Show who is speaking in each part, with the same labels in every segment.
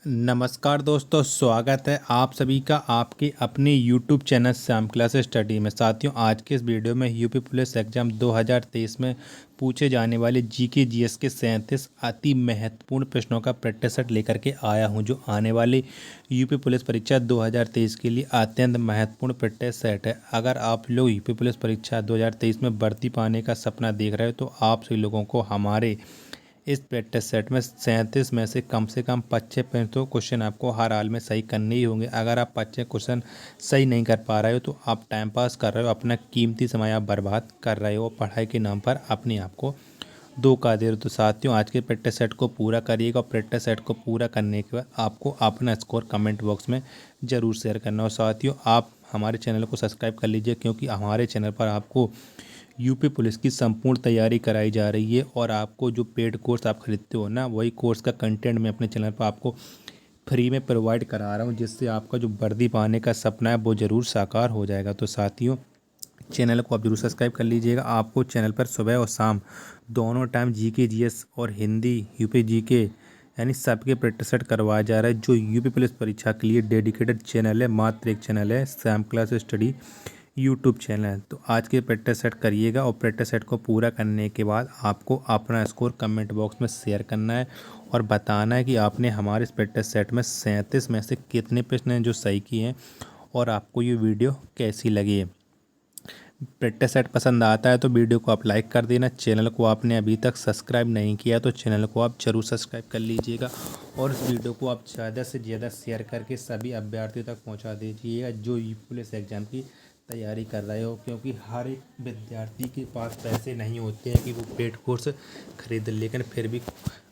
Speaker 1: नमस्कार दोस्तों, स्वागत है आप सभी का आपके अपने YouTube channel Shyam class study में। साथियों, आज के इस वीडियो में यूपी पुलिस एग्जाम 2023 में पूछे जाने वाले जीके जीएस के 37 अति महत्वपूर्ण प्रश्नों का प्रैक्टिस सेट लेकर के आया हूं, जो आने वाली यूपी पुलिस परीक्षा 2023 के लिए अत्यंत महत्वपूर्ण प्रैक्टिस सेट है। अगर आप लोग यूपी पुलिस परीक्षा 2023 में भर्ती पाने का सपना देख रहे हो तो आप सभी लोगों को हमारे इस प्रैक्टिस सेट में 37 में से कम 25 तो क्वेश्चन आपको हर हाल में सही करने ही होंगे। अगर आप 25 क्वेश्चन सही नहीं कर पा रहे हो तो आप टाइम पास कर रहे हो, अपना कीमती समय आप बर्बाद कर रहे हो, पढ़ाई के नाम पर अपने आप को धोखा दे रहे हो। तो साथियों, आज के प्रैक्टिस सेट को पूरा करिएगा और प्रैक्टिस सेट को पूरा करने के बाद आपको अपना स्कोर कमेंट बॉक्स में ज़रूर शेयर करना। और साथियों, आप हमारे चैनल को सब्सक्राइब कर लीजिए, क्योंकि हमारे चैनल पर आपको यूपी पुलिस की संपूर्ण तैयारी कराई जा रही है। और आपको जो पेड कोर्स आप खरीदते हो ना, वही कोर्स का कंटेंट मैं अपने चैनल पर आपको फ्री में प्रोवाइड करा रहा हूँ, जिससे आपका जो वर्दी पाने का सपना है वो ज़रूर साकार हो जाएगा। तो साथियों, चैनल को आप जरूर सब्सक्राइब कर लीजिएगा। आपको चैनल पर सुबह और शाम दोनों टाइम जीके जीएस और हिंदी यूपी जीके यानी सबके प्रैक्टिस सेट करवाया जा रहा है। जो यूपी पुलिस परीक्षा के लिए डेडिकेटेड चैनल है, मात्र एक चैनल है, Shyam class study YouTube channel. तो आज के प्रैक्टिस सेट करिएगा और प्रैक्टिस सेट को पूरा करने के बाद आपको अपना स्कोर कमेंट बॉक्स में शेयर करना है और बताना है कि आपने हमारे इस प्रैक्टिस सेट में 37 में से कितने प्रश्न हैं जो सही किए हैं और आपको ये वीडियो कैसी लगी है। प्रैक्टिस सेट पसंद आता है तो वीडियो को आप लाइक कर देना। चैनल को आपने अभी तक सब्सक्राइब नहीं किया तो चैनल को आप जरूर सब्सक्राइब कर लीजिएगा और इस वीडियो को आप ज़्यादा से ज़्यादा शेयर करके सभी अभ्यर्थियों तक पहुंचा दीजिएगा जो यूपी पुलिस एग्ज़ाम की तैयारी कर रहे हो। क्योंकि हर एक विद्यार्थी के पास पैसे नहीं होते हैं कि वो पेड कोर्स खरीदे, लेकिन फिर भी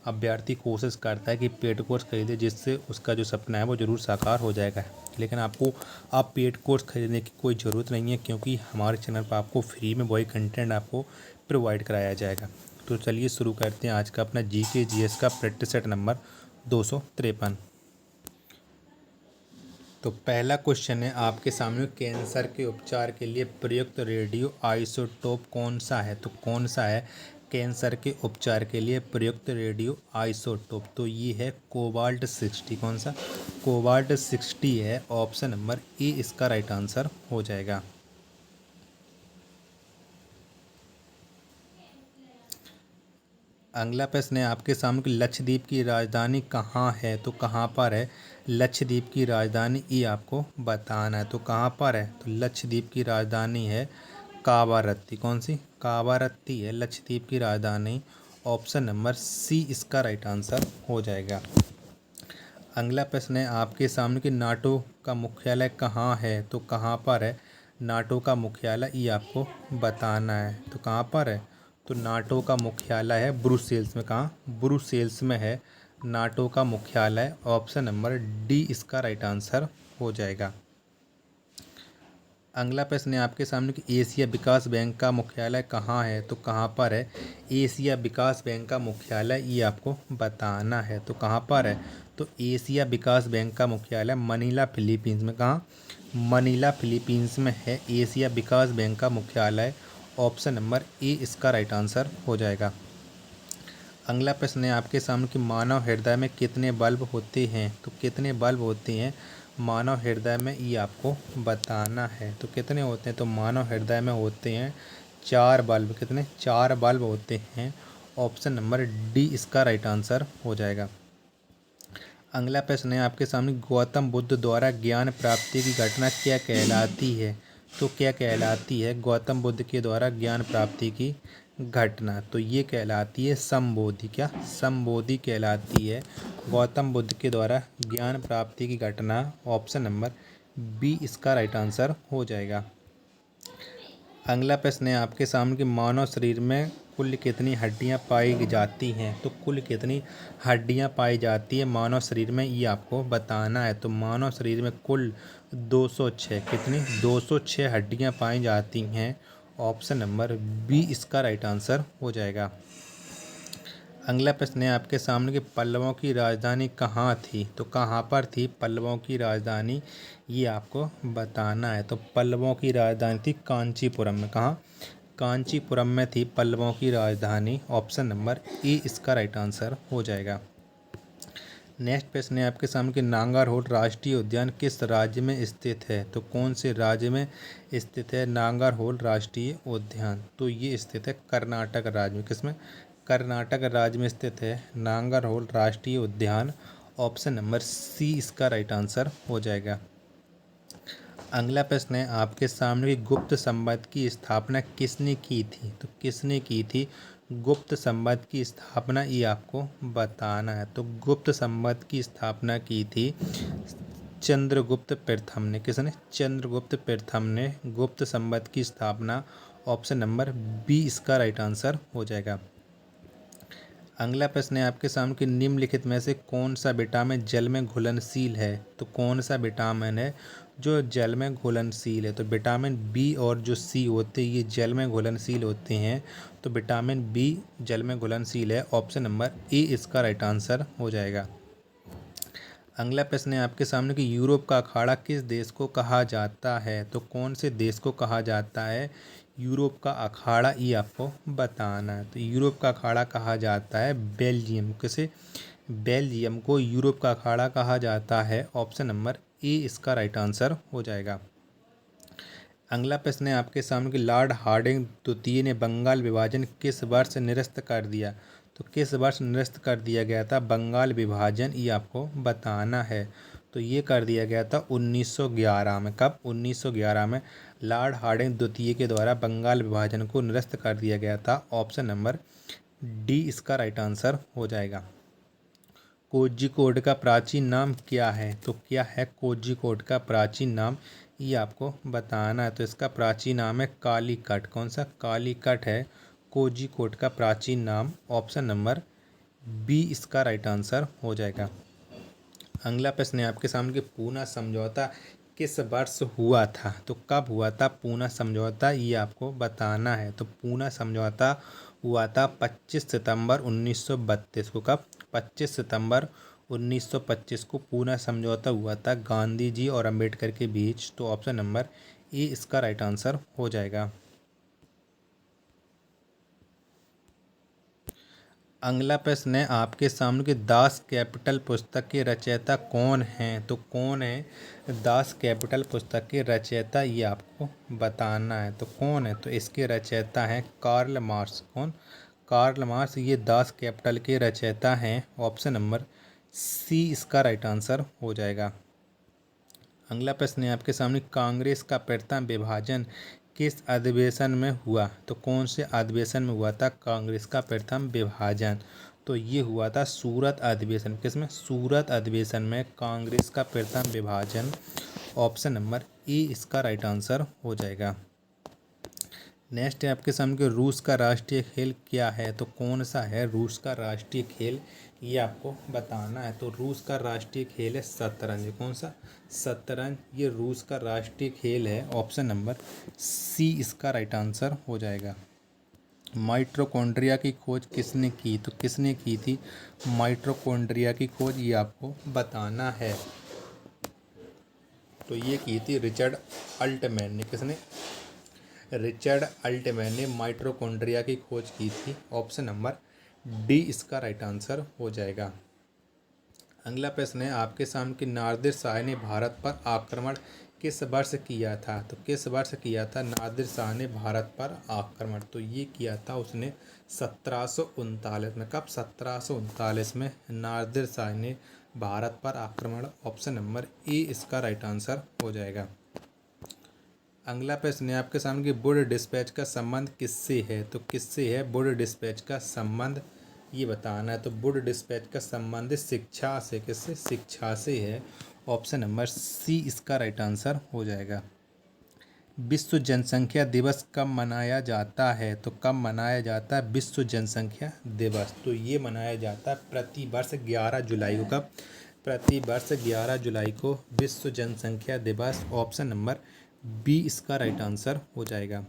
Speaker 1: अभ्यर्थी कोशिश करता है कि पेड कोर्स खरीदे, जिससे उसका जो सपना है वो ज़रूर साकार हो जाएगा। लेकिन आप पेड कोर्स खरीदने की कोई ज़रूरत नहीं है, क्योंकि हमारे चैनल पर आपको फ्री में वही कंटेंट आपको प्रोवाइड कराया जाएगा। तो चलिए शुरू करते हैं आज का अपना जीके जीएस का प्रैक्टिस सेट नंबर 253। तो पहला क्वेश्चन है आपके सामने, कैंसर के उपचार के लिए प्रयुक्त रेडियो आइसोटोप कौन सा है? तो कौन सा है कैंसर के उपचार के लिए प्रयुक्त रेडियो आइसोटोप? तो ये है कोबाल्ट 60। कौन सा? कोबाल्ट 60 है। ऑप्शन नंबर ए इसका राइट आंसर हो जाएगा। अगला प्रश्न है आपके सामने कि लक्षद्वीप की राजधानी कहाँ है? तो कहाँ पर है लक्षद्वीप की राजधानी? ये आपको बताना है। तो कहाँ पर है? तो लक्षद्वीप की राजधानी है कावारत्ती। कौन सी? कावारत्ती है लक्षद्वीप की राजधानी। ऑप्शन नंबर सी इसका राइट आंसर हो जाएगा। अगला प्रश्न है आपके सामने कि नाटो का मुख्यालय कहाँ है? तो कहाँ पर है नाटो का मुख्यालय? ये आपको बताना है। तो कहाँ पर है? तो नाटो का मुख्यालय है ब्रुसेल्स में। कहाँ? ब्रुसेल्स में है नाटो का मुख्यालय। ऑप्शन नंबर डी इसका राइट आंसर हो जाएगा। अगला प्रश्न है आपके सामने कि एशिया विकास बैंक का मुख्यालय कहाँ है? तो कहाँ पर है एशिया विकास बैंक का मुख्यालय? ये आपको बताना है। तो कहाँ पर है? तो एशिया विकास बैंक का मुख्यालय मनीला फिलीपींस में। कहाँ? मनीला फिलीपींस में है एशिया विकास बैंक का मुख्यालय। ऑप्शन नंबर ए इसका राइट आंसर हो जाएगा। अगला प्रश्न है आपके सामने कि मानव हृदय में कितने बल्ब होते हैं? तो कितने बल्ब होते हैं मानव हृदय में? ये आपको बताना है। तो कितने होते हैं? तो मानव हृदय में होते हैं 4 बल्ब। कितने? 4 बल्ब होते हैं। ऑप्शन नंबर डी इसका राइट आंसर हो जाएगा। अगला प्रश्न है आपके सामने, गौतम बुद्ध द्वारा ज्ञान प्राप्ति की घटना क्या कहलाती है? तो क्या कहलाती है गौतम बुद्ध के द्वारा ज्ञान प्राप्ति की घटना? तो ये कहलाती है संबोधि। क्या? संबोधि कहलाती है गौतम बुद्ध के द्वारा ज्ञान प्राप्ति की घटना। ऑप्शन नंबर बी इसका राइट आंसर हो जाएगा। अगला प्रश्न है आपके सामने कि मानव शरीर में कुल कितनी हड्डियां पाई जाती हैं? तो कुल कितनी हड्डियां पाई जाती है मानव शरीर में? ये आपको बताना है। तो मानव शरीर में कुल 206। कितनी? 206 हड्डियां पाई जाती हैं। ऑप्शन नंबर बी इसका राइट आंसर हो जाएगा। अगला प्रश्न है आपके सामने कि पल्लवों की राजधानी कहाँ थी? तो कहाँ पर थी पल्लवों की राजधानी? ये आपको बताना है। तो पल्लवों की राजधानी थी कांचीपुरम में। कहाँ? कांचीपुरम में थी पल्लवों की राजधानी। ऑप्शन नंबर ए इसका राइट आंसर हो जाएगा। नेक्स्ट प्रश्न है आपके सामने कि नांगरहोल राष्ट्रीय उद्यान किस राज्य में स्थित है? तो कौन से राज्य में स्थित है नांगरहोल राष्ट्रीय उद्यान? तो ये स्थित है कर्नाटक राज्य में। किसमें? कर्नाटक राज्य में स्थित है नांगरहोल राष्ट्रीय उद्यान। ऑप्शन नंबर सी इसका राइट आंसर हो जाएगा। अगला प्रश्न है आपके सामने कि गुप्त संवत की स्थापना किसने की थी? तो किसने की थी गुप्त संवत की स्थापना, ये आपको बताना है। तो गुप्त संवत की स्थापना की थी चंद्रगुप्त प्रथम ने। किसने? चंद्रगुप्त प्रथम ने गुप्त संवत की स्थापना। ऑप्शन नंबर बी इसका राइट आंसर हो जाएगा। अगला प्रश्न है आपके सामने कि निम्नलिखित में से कौन सा विटामिन जल में घुलनशील है? तो कौन सा विटामिन है जो जल में घुलनशील है? तो विटामिन बी और जो सी होते हैं ये जल में घुलनशील होते हैं। तो विटामिन बी जल में घुलनशील है। ऑप्शन नंबर ए इसका राइट आंसर हो जाएगा। अगला प्रश्न है आपके सामने कि यूरोप का अखाड़ा किस देश को कहा जाता है? तो कौन से देश को कहा जाता है यूरोप का अखाड़ा, ये आपको बताना है। तो यूरोप का अखाड़ा कहा जाता है बेल्जियम। किसे? बेल्जियम को यूरोप का अखाड़ा कहा जाता है। ऑप्शन नंबर ए इसका राइट आंसर हो जाएगा। अगला प्रश्न है आपके सामने कि लॉर्ड हार्डिंग द्वितीय ने बंगाल विभाजन किस वर्ष निरस्त कर दिया? तो किस वर्ष निरस्त कर दिया गया था बंगाल विभाजन, ये आपको बताना है। तो ये कर दिया गया था 1911 में। कब? 1911 में लॉर्ड हार्डिंग द्वितीय के द्वारा बंगाल विभाजन को निरस्त कर दिया गया था। ऑप्शन नंबर डी इसका राइट आंसर हो जाएगा। कोझिकोड का प्राचीन नाम क्या है? तो क्या है कोझिकोड का प्राचीन नाम, ये आपको बताना है। तो इसका प्राचीन नाम है कालीकट। कौन सा? कालीकट है कोझिकोड का प्राचीन नाम। ऑप्शन नंबर बी इसका राइट आंसर हो जाएगा। अगला प्रश्न है आपके सामने कि पूना समझौता किस वर्ष हुआ था? तो कब हुआ था पूना समझौता, ये आपको बताना है। तो पूना समझौता हुआ था 25 सितंबर 1932 को। कब? 25 सितंबर 1925 को पूना समझौता हुआ था गांधी जी और अंबेडकर के बीच। तो ऑप्शन नंबर ए इसका राइट आंसर हो जाएगा। अगला प्रश्न है आपके सामने कि दास कैपिटल पुस्तक के रचयिता कौन हैं? तो कौन है दास कैपिटल पुस्तक के रचयिता, ये आपको बताना है। तो कौन है? तो इसके रचयिता हैं कार्ल मार्क्स। कौन? कार्ल मार्क्स ये दास कैपिटल के रचयिता हैं। ऑप्शन नंबर सी इसका राइट आंसर हो जाएगा। अगला प्रश्न है आपके सामने कांग्रेस का प्रथम विभाजन किस अधिवेशन में हुआ? तो कौन से अधिवेशन में हुआ था कांग्रेस का प्रथम विभाजन? तो ये हुआ था सूरत अधिवेशन। किसमें? सूरत अधिवेशन में कांग्रेस का प्रथम विभाजन। ऑप्शन नंबर ए इसका राइट आंसर हो जाएगा। नेक्स्ट है आपके सामने कि रूस का राष्ट्रीय खेल क्या है? तो कौन सा है रूस का राष्ट्रीय खेल, ये आपको बताना है। तो रूस का राष्ट्रीय खेल है शतरंज। कौन सा? शतरंज ये रूस का राष्ट्रीय खेल है। ऑप्शन नंबर सी इसका राइट आंसर हो जाएगा। माइटोकॉन्ड्रिया की खोज किसने की? तो किसने की थी माइटोकॉन्ड्रिया की खोज, ये आपको बताना है। तो ये की थी रिचर्ड अल्टमैन ने। किसने? रिचर्ड अल्टमैन ने माइटोकॉन्ड्रिया की खोज की थी। ऑप्शन नंबर डी इसका राइट आंसर हो जाएगा। अगला प्रश्न है आपके सामने कि नादिर शाह ने भारत पर आक्रमण किस वर्ष किया था? तो किस वर्ष किया था नादिर शाह ने भारत पर आक्रमण? तो ये किया था उसने 1739 में। कब? 1739 में नादिर शाह ने भारत पर आक्रमण। ऑप्शन नंबर ए इसका राइट आंसर हो जाएगा। अगला प्रश्न है आपके सामने कि वुड डिस्पैच का संबंध किससे है? तो किससे है वुड डिस्पैच का संबंध, ये बताना है। तो वुड डिस्पैच का संबंध शिक्षा से। किससे? शिक्षा से है। ऑप्शन नंबर सी इसका राइट आंसर हो जाएगा। विश्व जनसंख्या दिवस कब मनाया जाता है? तो कब मनाया जाता है विश्व जनसंख्या दिवस? तो ये मनाया जाता है प्रतिवर्ष 11 जुलाई को। कब? प्रतिवर्ष 11 जुलाई को विश्व जनसंख्या दिवस। ऑप्शन नंबर बी इसका राइट आंसर हो जाएगा।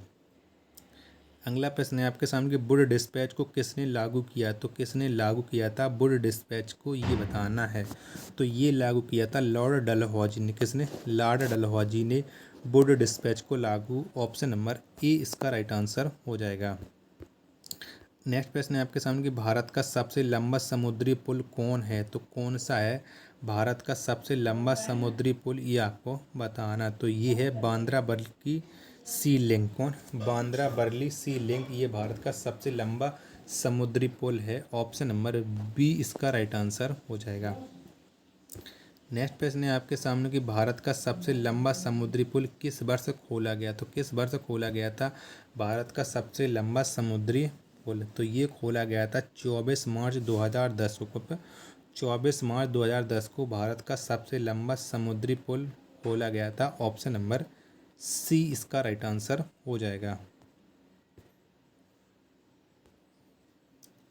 Speaker 1: अगला प्रश्न है आपके सामने कि वुड डिस्पैच को किसने लागू किया? तो किसने लागू किया था वुड डिस्पैच को, ये बताना है। तो ये लागू किया था लॉर्ड डलहौजी ने। किसने? लॉर्ड डलहौजी ने वुड डिस्पैच को लागू। ऑप्शन नंबर ए इसका राइट आंसर हो जाएगा। नेक्स्ट प्रश्न है आपके सामने कि भारत का सबसे लंबा समुद्री पुल कौन है, तो कौन सा है भारत का सबसे लंबा समुद्री पुल, ये आपको बताना। तो ये है बांद्रा बरकी सी लिंक। कौन? बांद्रा बरली सी लिंक, ये भारत का सबसे लंबा समुद्री पुल है। ऑप्शन नंबर बी इसका राइट आंसर हो जाएगा। नेक्स्ट प्रश्न है आपके सामने कि भारत का सबसे लंबा समुद्री पुल किस वर्ष खोला गया, तो किस वर्ष खोला गया था भारत का सबसे लंबा समुद्री पुल? तो ये खोला गया था 24 मार्च 2010 को। 24 मार्च 2010 को भारत का सबसे लंबा समुद्री पुल खोला गया था। ऑप्शन नंबर सी इसका राइट आंसर हो जाएगा।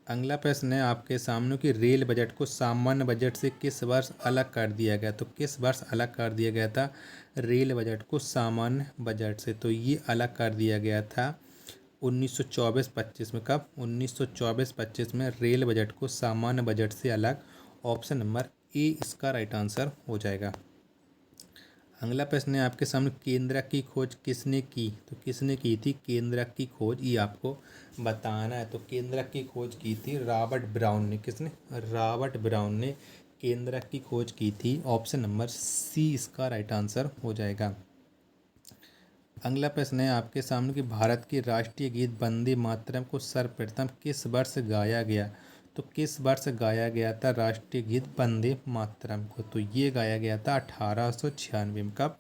Speaker 1: अगला प्रश्न है आपके सामने कि रेल बजट को सामान्य बजट से किस वर्ष अलग कर दिया गया, तो किस वर्ष अलग कर दिया गया था रेल बजट को सामान्य बजट से? तो ये अलग कर दिया गया था 1924-25 में। कब? 1924-25 में रेल बजट को सामान्य बजट से अलग। ऑप्शन नंबर ए इसका राइट आंसर हो जाएगा। अगला प्रश्न है आपके सामने केंद्रक की खोज किसने की, तो किसने की थी केंद्रक की खोज, ये आपको बताना है। तो केंद्रक की खोज की थी रॉबर्ट ब्राउन ने। किसने? रॉबर्ट ब्राउन ने केंद्रक की खोज की थी। ऑप्शन नंबर सी इसका राइट आंसर हो जाएगा। अगला प्रश्न है आपके सामने कि भारत के राष्ट्रीय गीत वंदे मातरम को सर्वप्रथम किस वर्ष गाया गया, तो किस वर्ष गाया गया था राष्ट्रीय गीत वंदे मातरम को? तो ये गाया गया था 1896 में। कब?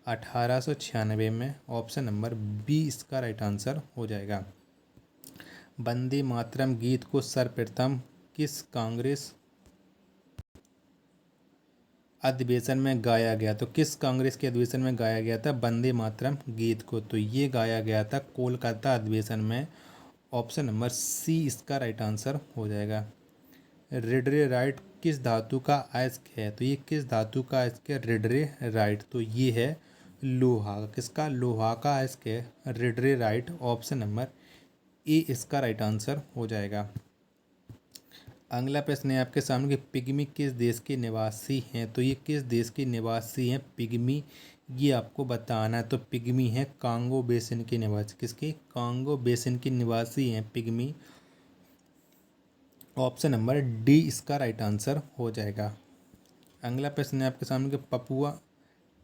Speaker 1: 1896 में। ऑप्शन नंबर बी इसका राइट आंसर हो जाएगा। वंदे मातरम गीत को सर्वप्रथम किस कांग्रेस अधिवेशन में गाया गया, तो किस कांग्रेस के अधिवेशन में गाया गया था वंदे मातरम गीत को? तो ये गाया गया था कोलकाता अधिवेशन में। ऑप्शन नंबर सी इसका राइट आंसर हो जाएगा। रेडरे किस धातु का अयस्क है, तो ये किस धातु का अयस्क है रेडरे? तो ये है लोहा। किसका? लोहा का अयस्क है रेडरे। ऑप्शन नंबर ए इसका राइट आंसर हो जाएगा। अगला प्रश्न है आपके सामने कि पिग्मी किस देश के निवासी हैं, तो ये किस देश के निवासी हैं पिग्मी, ये आपको बताना है। तो पिग्मी है कांगो बेसिन के निवासी। किसके? कांगो बेसिन के निवासी हैं पिग्मी। ऑप्शन नंबर डी इसका राइट आंसर हो जाएगा। अगला प्रश्न है आपके सामने कि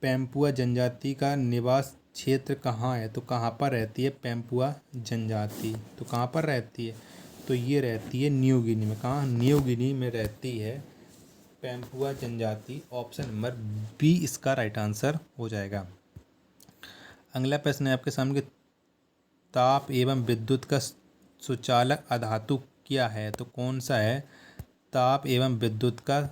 Speaker 1: पेम्पुआ जनजाति का निवास क्षेत्र कहाँ है, तो कहाँ पर रहती है पेम्पुआ जनजाति? तो कहाँ पर रहती है? तो ये रहती है न्यू गिनी में। कहाँ? न्यू गिनी में रहती है पेम्पुआ जनजाति। ऑप्शन नंबर बी इसका राइट आंसर हो जाएगा। अगला प्रश्न है आपके सामने ताप एवं विद्युत का सुचालक अधातु क्या है, तो कौन सा है ताप एवं विद्युत का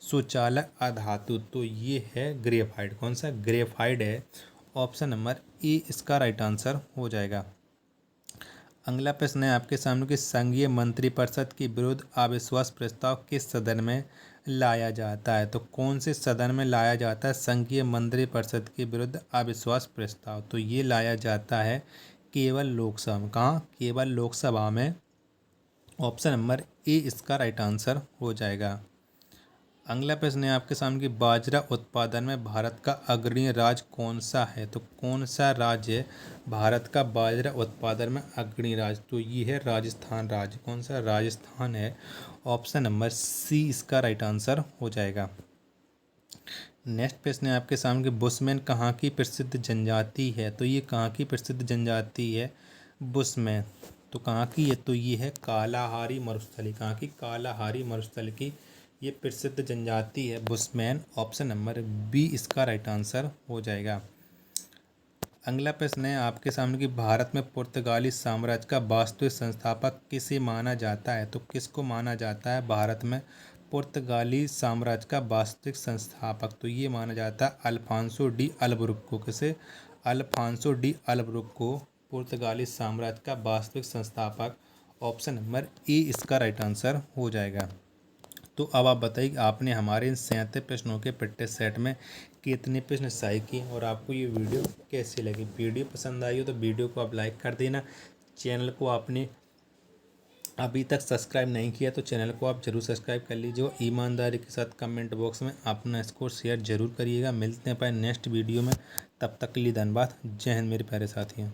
Speaker 1: सुचालक अधातु? तो ये है ग्रेफाइट। कौन सा? ग्रेफाइट है। ऑप्शन नंबर ए इसका राइट आंसर हो जाएगा। अगला प्रश्न है आपके सामने कि संघीय मंत्रिपरिषद के विरुद्ध अविश्वास प्रस्ताव किस सदन में लाया जाता है, तो कौन से सदन में लाया जाता है संघीय मंत्रिपरिषद के विरुद्ध अविश्वास प्रस्ताव? तो ये लाया जाता है केवल लोकसभा में। कहाँ? केवल लोकसभा में। ऑप्शन नंबर ए इसका राइट आंसर हो जाएगा। अगला प्रश्न है आपके सामने कि बाजरा उत्पादन में भारत का अग्रणी राज्य कौन सा है, तो कौन सा राज्य है भारत का बाजरा उत्पादन में अग्रणी राज्य? तो ये है राजस्थान राज्य। कौन सा? राजस्थान है। ऑप्शन नंबर सी इसका राइट आंसर हो जाएगा। नेक्स्ट प्रश्न है आपके सामने कि बुशमैन कहाँ की प्रसिद्ध जनजाति है, तो ये कहाँ की प्रसिद्ध जनजाति है बुशमैन? तो कहाँ की है? तो ये है कालाहारी मरुस्थली। कहाँ की? कालाहारी मरुस्थल की ये प्रसिद्ध जनजाति है बुशमैन। ऑप्शन नंबर बी इसका राइट आंसर हो जाएगा। अगला प्रश्न है आपके सामने कि भारत में पुर्तगाली साम्राज्य का वास्तविक संस्थापक किसे माना जाता है, तो किसको माना जाता है भारत में पुर्तगाली साम्राज्य का वास्तविक संस्थापक? तो ये माना जाता है अल्फांसो डी अल्बुकर्क को। किसे? अल्फांसो डी अल्बुकर्क को पुर्तगाली साम्राज्य का वास्तविक संस्थापक। ऑप्शन नंबर ए इसका राइट आंसर हो जाएगा। तो अब आप बताइए कि आपने हमारे इन 37 प्रश्नों के प्रैक्टिस सेट में कितने प्रश्न सही किए और आपको ये वीडियो कैसी लगी। वीडियो पसंद आई हो तो वीडियो को आप लाइक कर देना। चैनल को आपने अभी तक सब्सक्राइब नहीं किया तो चैनल को आप जरूर सब्सक्राइब कर लीजिए। ईमानदारी के साथ कमेंट बॉक्स में अपना स्कोर शेयर जरूर करिएगा। मिलते हैं पर नेक्स्ट वीडियो में, तब तक के लिए धन्यवाद। जय हिंद मेरे प्यारे साथियों।